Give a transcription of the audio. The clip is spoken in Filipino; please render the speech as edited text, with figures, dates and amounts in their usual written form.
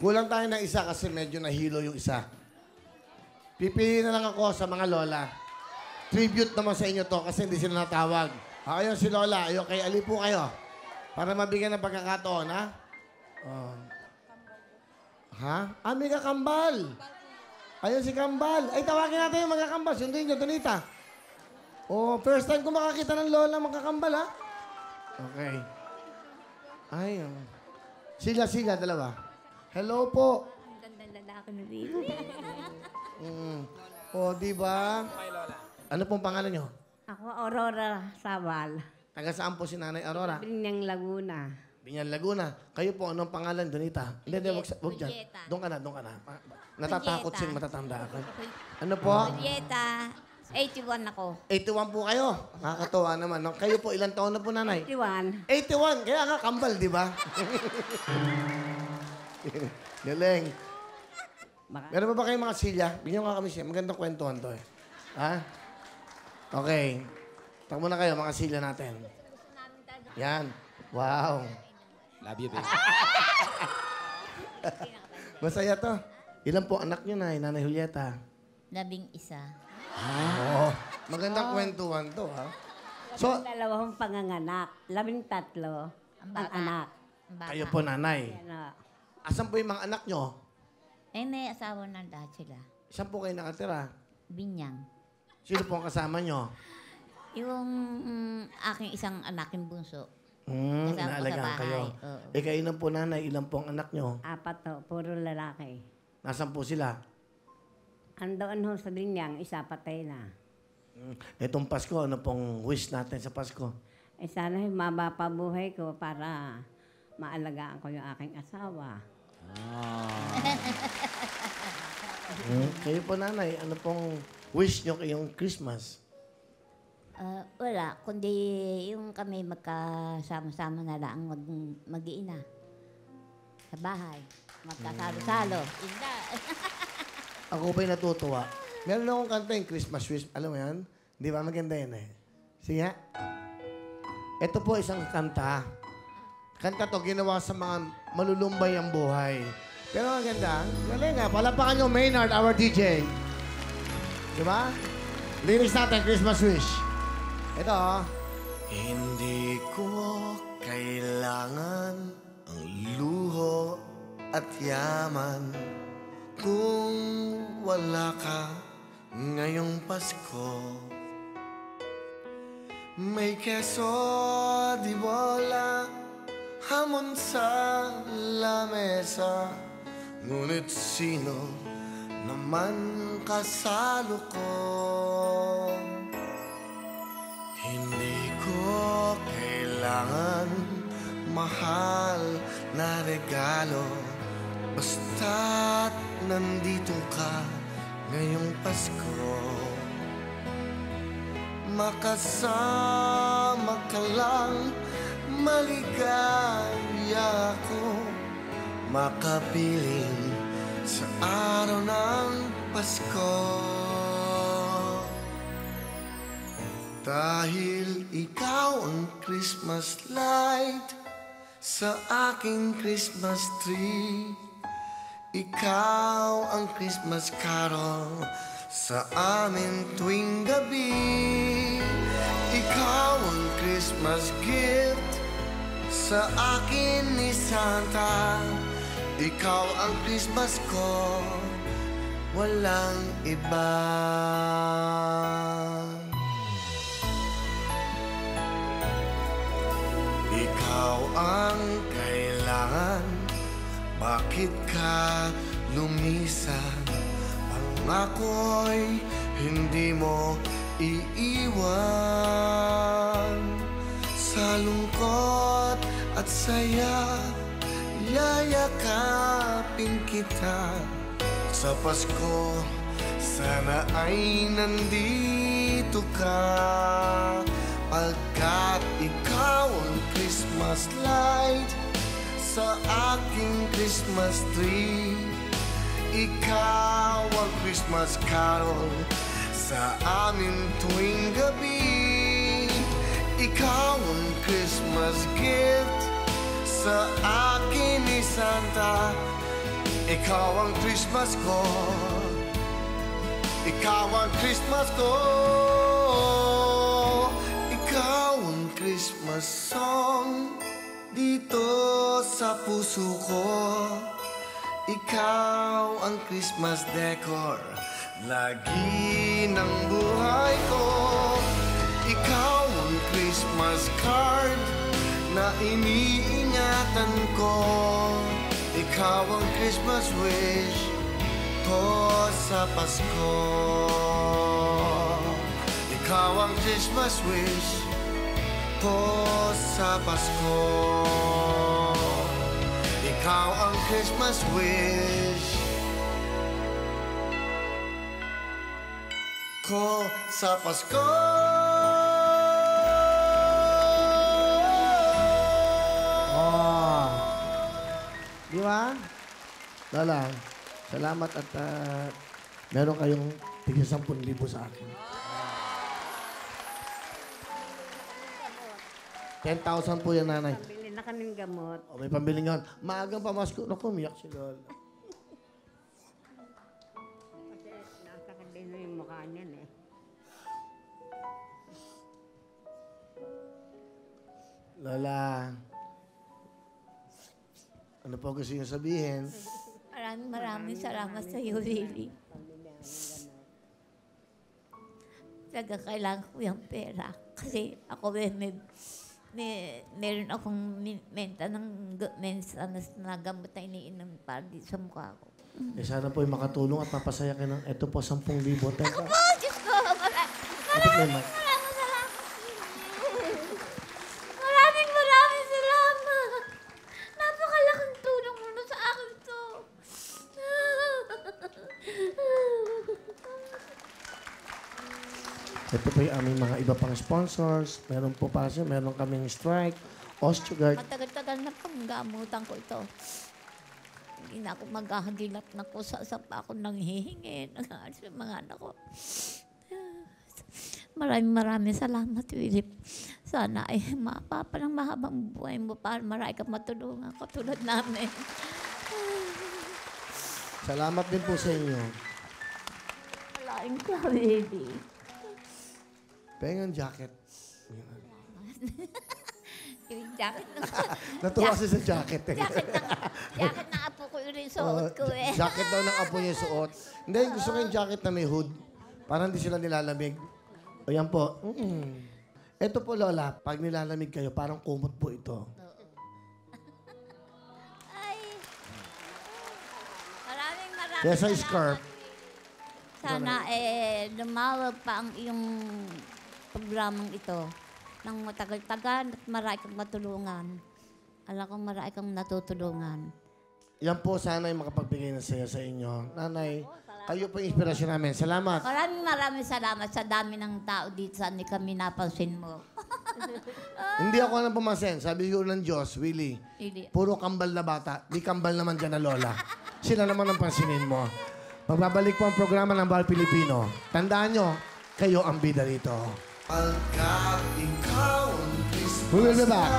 Kulang tayo ng isa kasi medyo nahilo yung isa. Pipili na lang ako sa mga lola. Tribute naman sa inyo to kasi hindi sila natawag. Ayun si Lola. Ayun kay Ali po kayo. Para mabigyan ng pagkakataon, ha? Oh. Ha? Ah, may kakambal. Ayun si Kambal. Ay, tawagin natin yung magkakambal. Sundin nyo, Donita. Oh, first time ko makakita ng Lola magkakambal, ha? Okay. Ay, Sila, dalawa. Hello po. Ang gandang lalaki na dito. O, di ba? Ano pong pangalan nyo? Ako, Aurora Sabal. Taga saan po si Nanay Aurora? Binyang Laguna. Binyan, Laguna. Kayo po, anong pangalan, Donita? Hindi, wag dyan. Julieta. Doon ka na. Natatakot Julieta. siyang matatanda ako. Ano po? Julieta, 81 ako. 81 po kayo. Nakakatuwa naman. No? Kayo po, ilang taon na po, Nanay? 81. 81. Kaya nga, kambal, di ba? Galing. Meron pa ba kayong mga silya? Bigyan nga kami siya. Magandang kwentuhan to eh. Ha? Okay. Takbo na kayo, mga silya natin. Yan. Wow. Love you, babe. Masaya to. Ilan po anak niyo na, Nanay Julieta? 11. Oo. Magandang kwentuhan to, ha? So, Dalawang panganganak. 13 ang anak. Ang bata. kayo po, Nanay. Ano, Asan po yung mga anak niyo? May asawa na lahat sila. Saan po kayo nakatira? Binyang. Sino po ang kasama niyo? Yung aking isang anaking bunso. Kasama ko sa Inaalagaan bahay. kayo. Oo. Kayo na po, Nanay. Ilan po ang anak niyo? 4 to, puro lalaki. Nasaan po sila? Andoon ho sa Binyang, isa patay na. Itong Pasko, ano pong wish natin sa Pasko? Sana mababa pa buhay ko para maalagaan ko yung aking asawa. Kayo po, Nanay, ano pong wish niyo kayong Christmas? Wala, kundi yung kami magkasama-sama na lang mag-iina. Sa bahay. Magkasalo-salo. Inda. Ako ba'y natutuwa? Meron akong kanta yung Christmas wish. Alam mo yan? Di ba? Maganda yan eh. Sige. Ito po isang kanta. Kanta to ginawa sa mga malulumbay ang buhay. Pero ang ganda. Galing nga. Palapakan nyo Maynard, our DJ. Di ba? Lyrics natin, Christmas wish. Ito oh. Hindi ko kailangan ang luho at yaman kung wala ka ngayong Pasko. May keso di bola, hamon sa lamesa, ngunit sino naman kasalo ko? Hindi ko kailangan mahal na regalo, basta't nandito ka ngayong Pasko. Makasama ka lang, maligaya ako, makapiling sa araw ng Pasko. Dahil ikaw ang Christmas light sa aking Christmas tree, ikaw ang Christmas carol sa amin tuwing gabi, ikaw ang Christmas gift sa akin ni Santa, ikaw ang Christmas ko, walang iba. Ikaw ang kailangan, bakit ka lumisan? Pangako'y hindi mo iiwan. Sa lungkot at saya, yayakapin kita. Sa Pasko, sana ay nandito ka, pagkat ikaw ang Christmas light sa aking Christmas tree, ikaw ang Christmas carol sa amin tuwing gabi, ikaw ang Christmas gift sa akin ni Santa, Ikaw ang Christmas ko. Ikaw ang Christmas ko. Ikaw ang Christmas song dito sa puso ko. Ikaw ang Christmas decor lagi ng buhay ko. Ikaw ang Christmas card na iniingatan ko. Ikaw ang Christmas wish ko sa Pasko. Ikaw ang Christmas wish ko sa Pasko. Ikaw ang Christmas wish ko sa Pasko. Oh. Di ba? Lola, salamat at meron kayong tigil 10,000 sa akin. 10,000 po yan, nanay. Bili na kaming gamot. O, may pambiling yun. Maagang pamasko. Naku, umiyak si Lola. Kasi nakakabili na yung mukha niyan eh. Lola, ano po gusto niyo sabihin? Maraming salamat sa iyo, Willie. Talaga kailangan ko yung pera. Kasi ako meron akong menta ng na gamot na iniinom para di sa mukha ko. Eh, sana po ay makatulong at mapasaya kayo ng ito po, 10,000. Teka. Oh, Diyos ko! Maraming salamat! Maraming salamat! Napakalaking tulong mo sa akin to. Ito po yung aming mga iba pang sponsors. Meron po pa siya, meron kaming Strike, Osteogard. Matagal-tagal na pang gamutan ko ito. Hindi na ako maghahagilap na ko sa pa ako nang hihingi ng mga anak ko. Maraming salamat, Philip. Sana ay mapapa ng mahabang buhay mo para marami kang matulungan katulad namin. Salamat din po sa inyo. Malaking ka, baby. Pengen jacket. Yung jacket na Natuwa siya sa jacket. Eh. jacket na apo ko yun yung suot ko eh. Jacket daw ng apo niya suot. Hindi, gusto ko yung jacket na may hood. Para hindi sila nilalamig. O yan po. Ito po, Lola, pag nilalamig kayo, parang kumot po ito. Ay. Maraming Kaya sa salamat. scarf. Sana lumawag pa ang iyong programang ito ng matagal-tagal at marami kang matulungan. Alam kong marami kang natutulungan. Yan po, sana ay makapagbigay ng saya sa inyo. Nanay, kayo po yung inspirasyon namin. Salamat. Maraming salamat sa dami ng tao dito. Saan kami napansin mo. Hindi ako nang pumasin. Sabi ko ng Diyos, Willie, Hindi. puro kambal na bata. Di kambal naman dyan na Lola. Sila naman ang pansinin mo. Magbabalik po ang programa ng Bawal Pilipino. Tandaan nyo, kayo ang bida rito. We will be back.